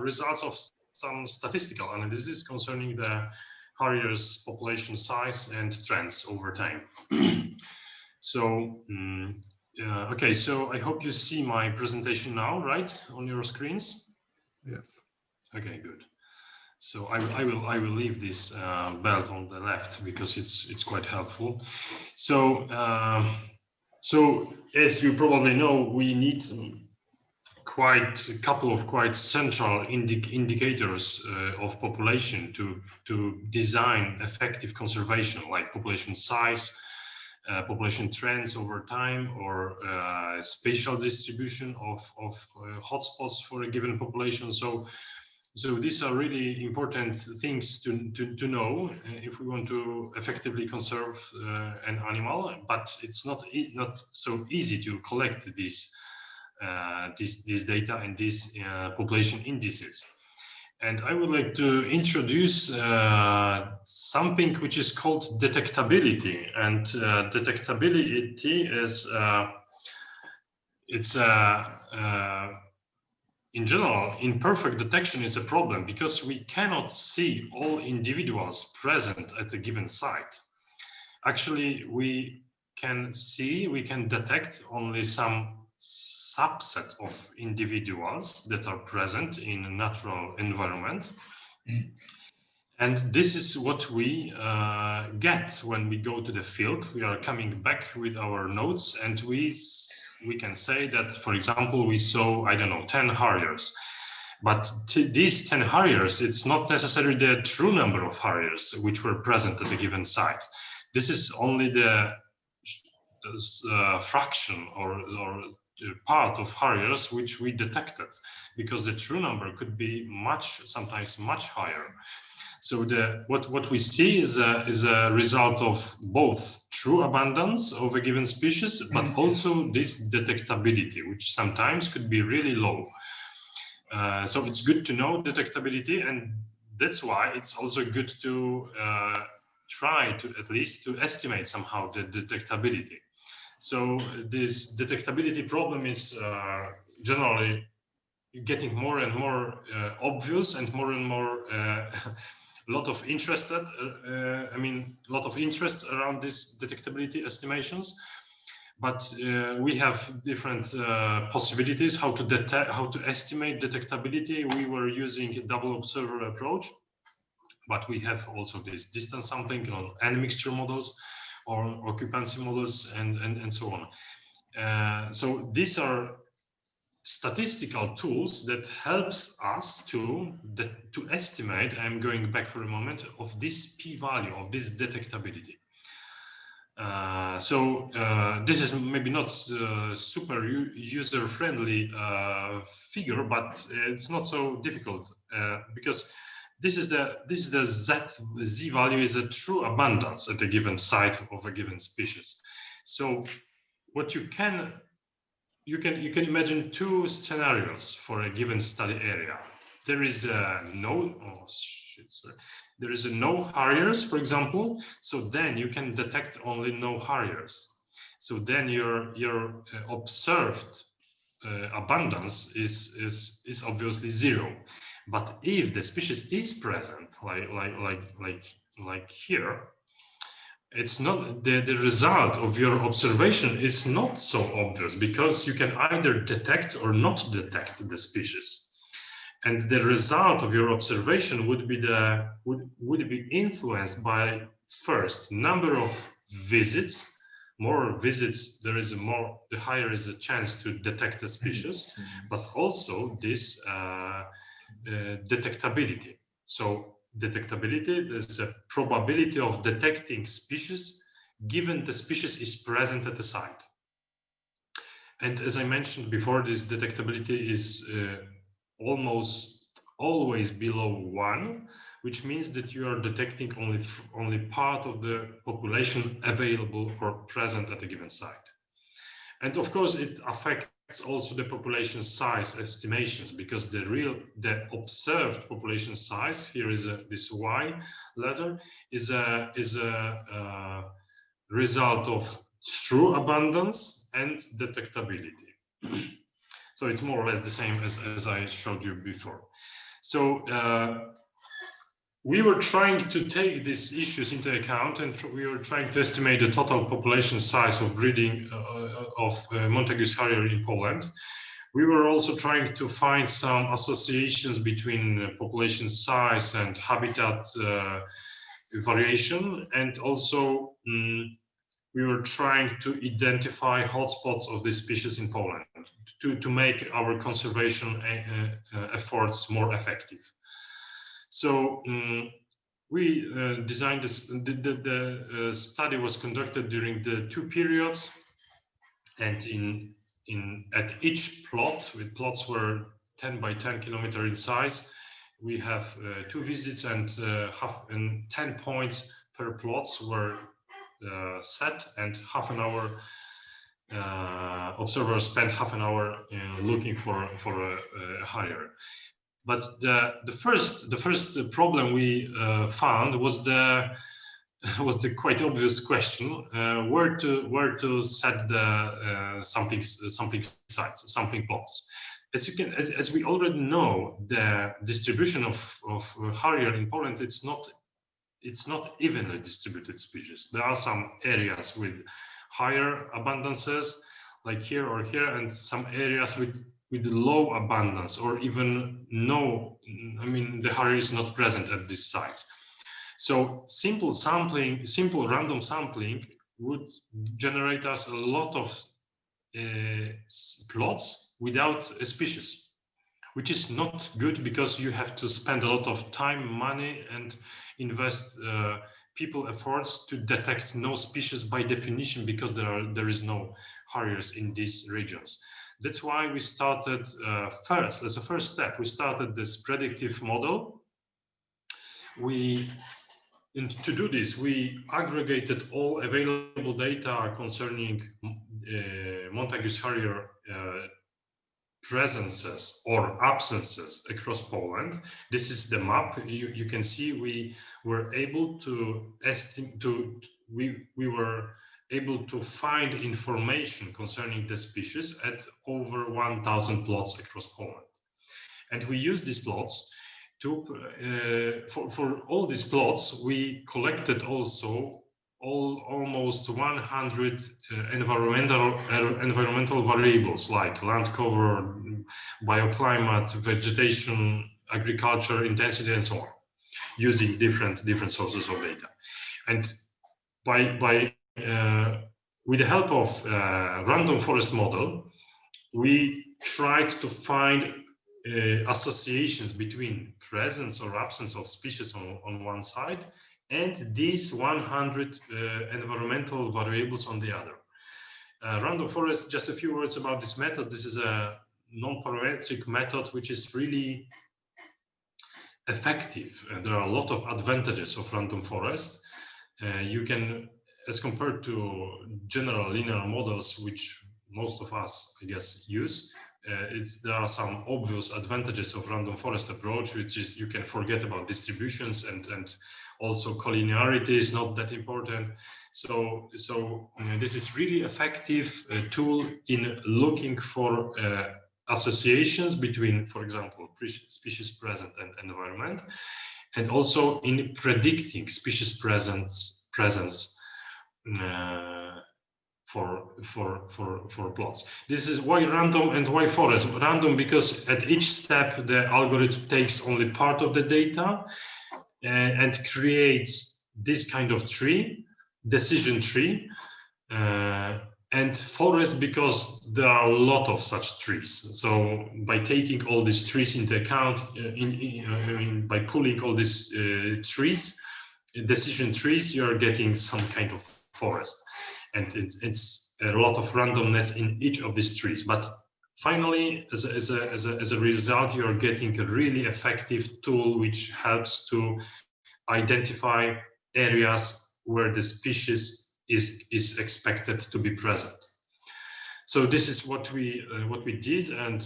results of some statistical analysis concerning the Harrier's population size and trends over time. So, okay, so I hope you see my presentation now, right, on your screens? Yes. Okay, good. So I will leave this belt on the left because it's quite helpful. So so as you probably know, we need quite a couple of quite central indicators of population to design effective conservation, like population size, population trends over time, or spatial distribution of hotspots for a given population. So these are really important things to know if we want to effectively conserve an animal, but it's not so easy to collect this data and these population indices. And I would like to introduce something which is called detectability. And detectability is in general, imperfect detection is a problem because we cannot see all individuals present at a given site. Actually, we can detect only some subset of individuals that are present in a natural environment. And this is what we get when we go to the field. We are coming back with our notes, and we can say that, for example, we saw, I don't know, 10 Harriers. But these 10 Harriers, it's not necessarily the true number of Harriers which were present at a given site. This is only the fraction or part of Harriers which we detected, because the true number could be sometimes much higher. So what we see is a result of both true abundance of a given species, but also this detectability, which sometimes could be really low. So it's good to know detectability, and that's why it's also good to try to at least to estimate somehow the detectability. So this detectability problem is generally getting more and more obvious, and more lot of interest around this detectability estimations. But we have different possibilities how to estimate detectability. We were using a double observer approach, but we have also this distance sampling on N-mixture models or occupancy models and so on. So these are statistical tools that helps us to estimate, I'm going back for a moment, of this p-value, of this detectability. So this is maybe not super user-friendly figure, but it's not so difficult because this is the z value is a true abundance at a given site of a given species. So what you can imagine two scenarios for a given study area. There is no Harriers, for example. So then you can detect only no Harriers. So then your observed abundance is obviously zero. But if the species is present, like here, it's not the result of your observation is not so obvious, because you can either detect or not detect the species, and the result of your observation would be influenced by, first, number of visits. More visits there is, the higher is the chance to detect a species, but also this detectability. So detectability, there's a probability of detecting species given the species is present at the site. And as I mentioned before, this detectability is almost always below 1, which means that you are detecting only part of the population available or present at a given site. And of course, it affects also the population size estimations, because the observed population size here is this Y letter is a result of true abundance and detectability. So it's more or less the same as I showed you before. So we were trying to take these issues into account, and we were trying to estimate the total population size of breeding of Montagu's Harrier in Poland. We were also trying to find some associations between population size and habitat variation, and also we were trying to identify hotspots of this species in Poland to make our conservation efforts more effective. So we designed this. The study was conducted during the 2 periods, and at each plot, with plots were 10 by 10 kilometer in size, we have 2 visits, and 10 points per plots were set, and half an hour. Observers spent half an hour looking for a harrier. But the first problem we found was the quite obvious question: where to set the sampling sites, sampling plots. As we already know, the distribution of Harrier in Poland, it's not evenly distributed species. There are some areas with higher abundances, like here or here, and some areas with low abundance, or even no. I mean, the Harrier is not present at these sites. So simple random sampling would generate us a lot of plots without a species, which is not good, because you have to spend a lot of time, money, and invest people efforts to detect no species by definition, because there is no Harriers in these regions. That's why we started as a first step, we started this predictive model. To do this, we aggregated all available data concerning Montagu's Harrier presences or absences across Poland. This is the map. You can see we were able to estimate. We were able to find information concerning the species at over 1,000 plots across Poland, and we used these plots to for all these plots. We collected also almost 100 environmental variables, like land cover, bioclimate, vegetation, agriculture intensity, and so on, using different sources of data. And with the help of random forest model, we tried to find associations between presence or absence of species on one side, and these 100 environmental variables on the other. Random forest, just a few words about this method. This is a non-parametric method which is really effective. There are a lot of advantages of random forest. You can, as compared to general linear models, which most of us, I guess, use, there are some obvious advantages of random forest approach, which is you can forget about distributions, and also collinearity is not that important. So this is really effective tool in looking for associations between, for example, species present and environment, and also in predicting species presence for plots. This is why random and why forest. Random because at each step the algorithm takes only part of the data and creates this kind of tree, decision tree, and forest because there are a lot of such trees. So by taking all these trees into account, by pulling all these trees, decision trees, you are getting some kind of forest, and it's a lot of randomness in each of these trees. But finally, as a result, you are getting a really effective tool which helps to identify areas where the species is expected to be present. So this is what we did, and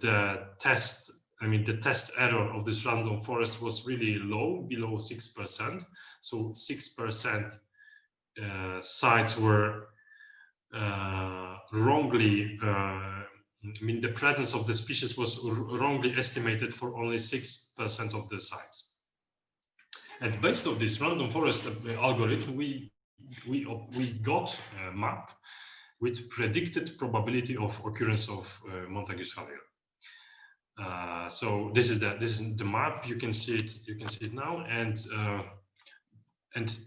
the test error of this random forest was really low, below 6%. So 6% sites were wrongly I mean, the presence of the species was wrongly estimated for only 6% of the sites. And based on this random forest algorithm, we got a map with predicted probability of occurrence of Montagu's Harrier. So this is the map. You can see it. You can see it now. And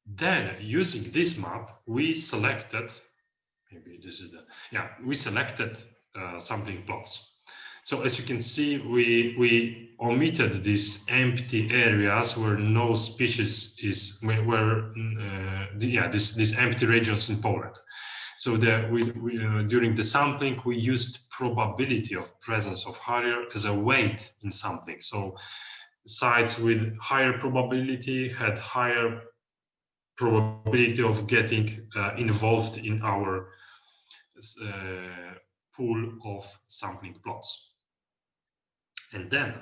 then using this map, we selected. Maybe this is we selected sampling plots. So as you can see, we omitted these empty areas where no species is, these empty regions in Poland. So during the sampling, we used probability of presence of Harrier as a weight in sampling. So sites with higher probability had higher probability of getting involved in our pool of sampling plots. And then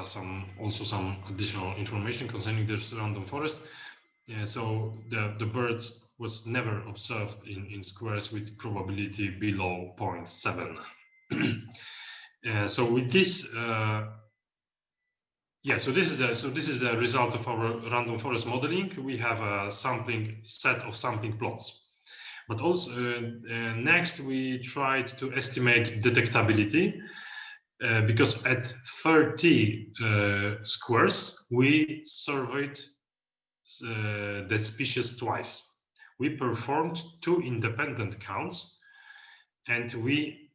some additional information concerning this random forest. So the birds was never observed in squares with probability below 0.7. So with this, so this is the result of our random forest modeling. We have a set of sampling plots, but also next we tried to estimate detectability because at 30 squares we surveyed the species twice. We performed 2 independent counts, and we,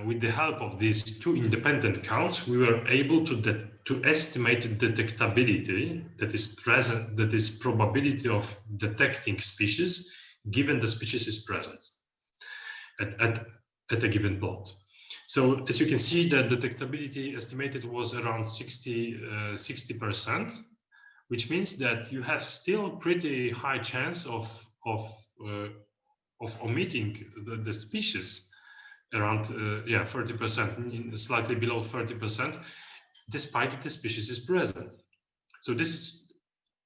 with the help of these 2 independent counts, we were able to estimate detectability, that is probability of detecting species, given the species is present at a given plot. So as you can see, the detectability estimated was around 60%. Which means that you have still pretty high chance of omitting the species, around 30%, slightly below 30%, despite the species is present. So this is,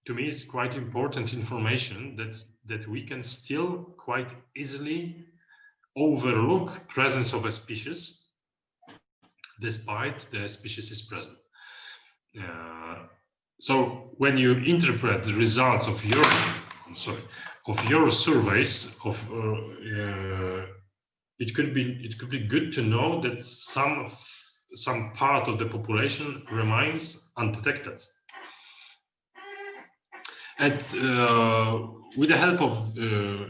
to me, is quite important information that we can still quite easily overlook presence of a species, despite the species is present. So when you interpret the results of your surveys, it could be good to know that some part of the population remains undetected. And with the help of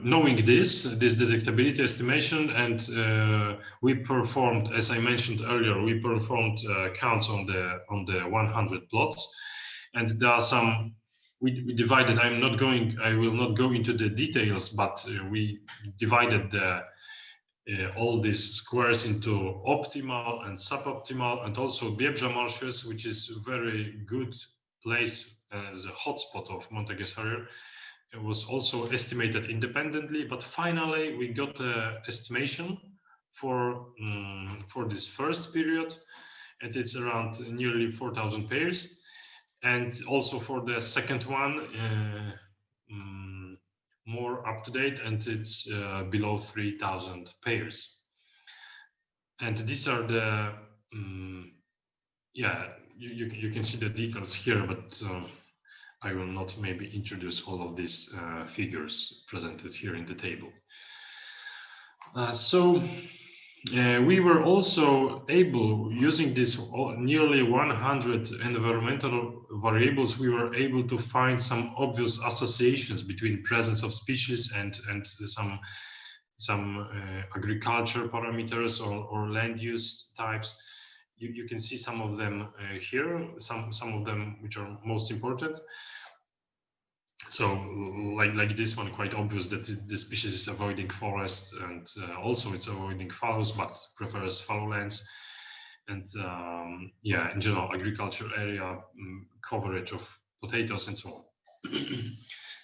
knowing this detectability estimation, and we performed, as I mentioned earlier, we performed counts on the 100 plots. And there are some, we divided, I will not go into the details, but we divided all these squares into optimal and suboptimal, and also Białowieża marshes, which is a very good place as a hotspot of Montagu's Harrier. It was also estimated independently, but finally we got an estimation for this first period, and it's around nearly 4,000 pairs. And also for the second one, more up to date, and it's below 3,000 pairs. And these are the, you can see the details here, but I will not maybe introduce all of these figures presented here in the table. We were also able, using this nearly 100 environmental variables, we were able to find some obvious associations between presence of species and some agriculture parameters or land use types. You can see some of them here, some of them which are most important. So like this one, quite obvious that the species is avoiding forest, and also it's avoiding fallows, but prefers fallow lands. And in general, agriculture area, coverage of potatoes and so on.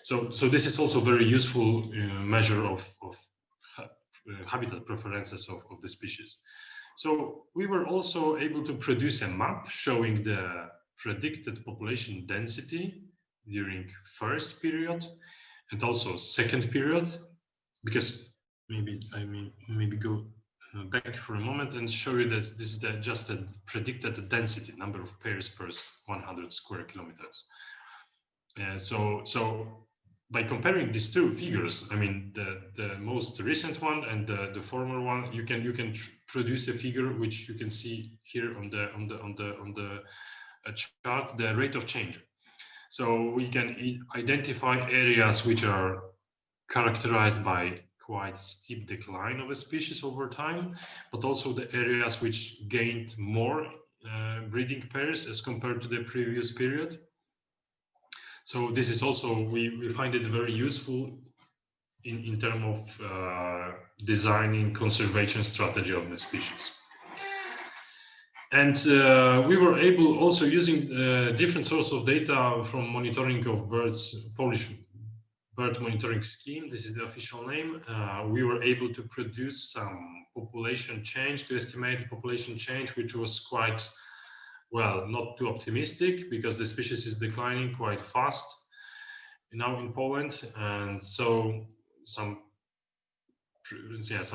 So this is also very useful measure of habitat preferences of the species. So we were also able to produce a map showing the predicted population density during first period and also second period. because maybe I mean maybe go back for a moment and show you that this is just a predicted density, number of pairs per 100 square kilometers. So by comparing these two figures, I mean the most recent one and the former one, you can produce a figure which you can see here on the chart, the rate of change. So we can identify areas which are characterized by quite steep decline of a species over time, but also the areas which gained more breeding pairs as compared to the previous period. So this is also, we find it very useful in terms of designing conservation strategy of the species. And we were able, also using different sources of data from monitoring of birds, Polish bird monitoring scheme, this is the official name, we were able to produce some population change, to estimate the population change, which was quite, well, not too optimistic, because the species is declining quite fast now in Poland, and so some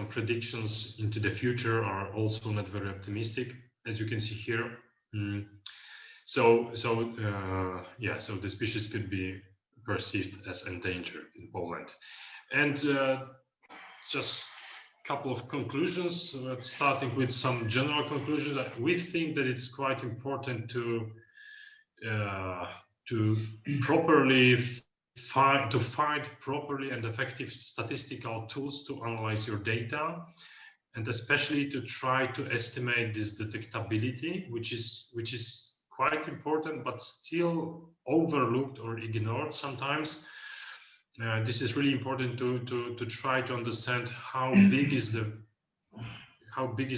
predictions into the future are also not very optimistic, as you can see here. So the species could be perceived as endangered in Poland. And just a couple of conclusions, starting with some general conclusions. We think that it's quite important to properly find properly and effective statistical tools to analyze your data, and especially to try to estimate this detectability, which is quite important, but still overlooked or ignored sometimes. This is really important to try to understand how big is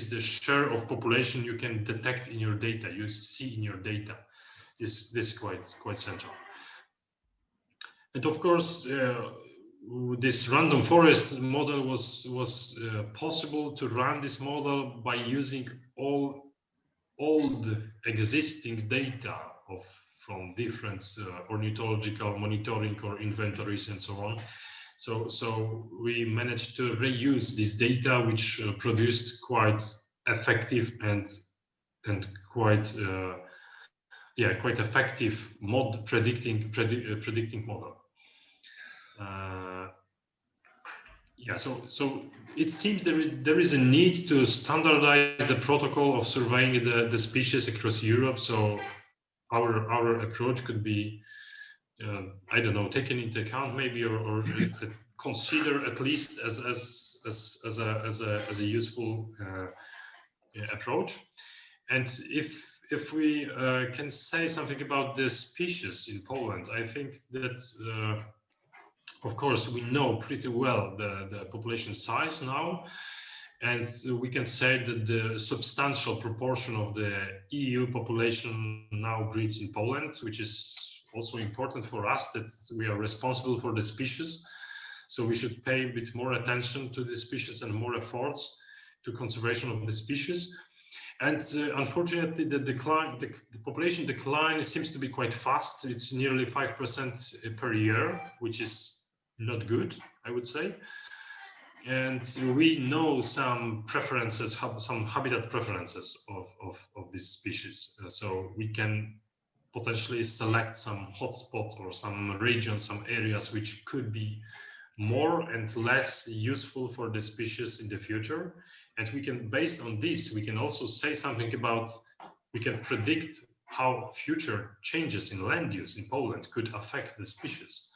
the share of population you can detect in your data, you see in your data. This is quite central. And of course, this random forest model was possible to run this model by using all old existing data from different ornithological monitoring or inventories and so on. So we managed to reuse this data, which produced quite effective and quite effective predicting model. So it seems there is a need to standardize the protocol of surveying the species across Europe. So our approach could be, I don't know, taken into account maybe, or consider at least as a useful approach. And if we can say something about the species in Poland, I think that of course we know pretty well the population size now, and we can say that the substantial proportion of the EU population now breeds in Poland, which is also important for us, that we are responsible for the species. So we should pay a bit more attention to the species and more efforts to conservation of the species. And unfortunately, the population decline seems to be quite fast. It's nearly 5% per year, which is not good, I would say. And we know some preferences, some habitat preferences of this species. So we can potentially select some hotspots or some regions, some areas which could be more and less useful for the species in the future. And we can, based on this, we can also say something about, we can predict how future changes in land use in Poland could affect the species.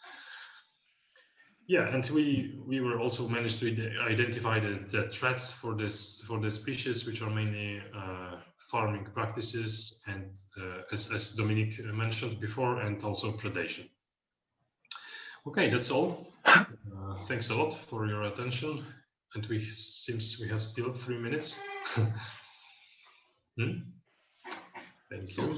Yeah, and we were also managed to identify the threats for the species, which are mainly farming practices and as Dominik mentioned before, and also predation. Okay, that's all. Thanks a lot for your attention, and seems we have still 3 minutes. Thank you.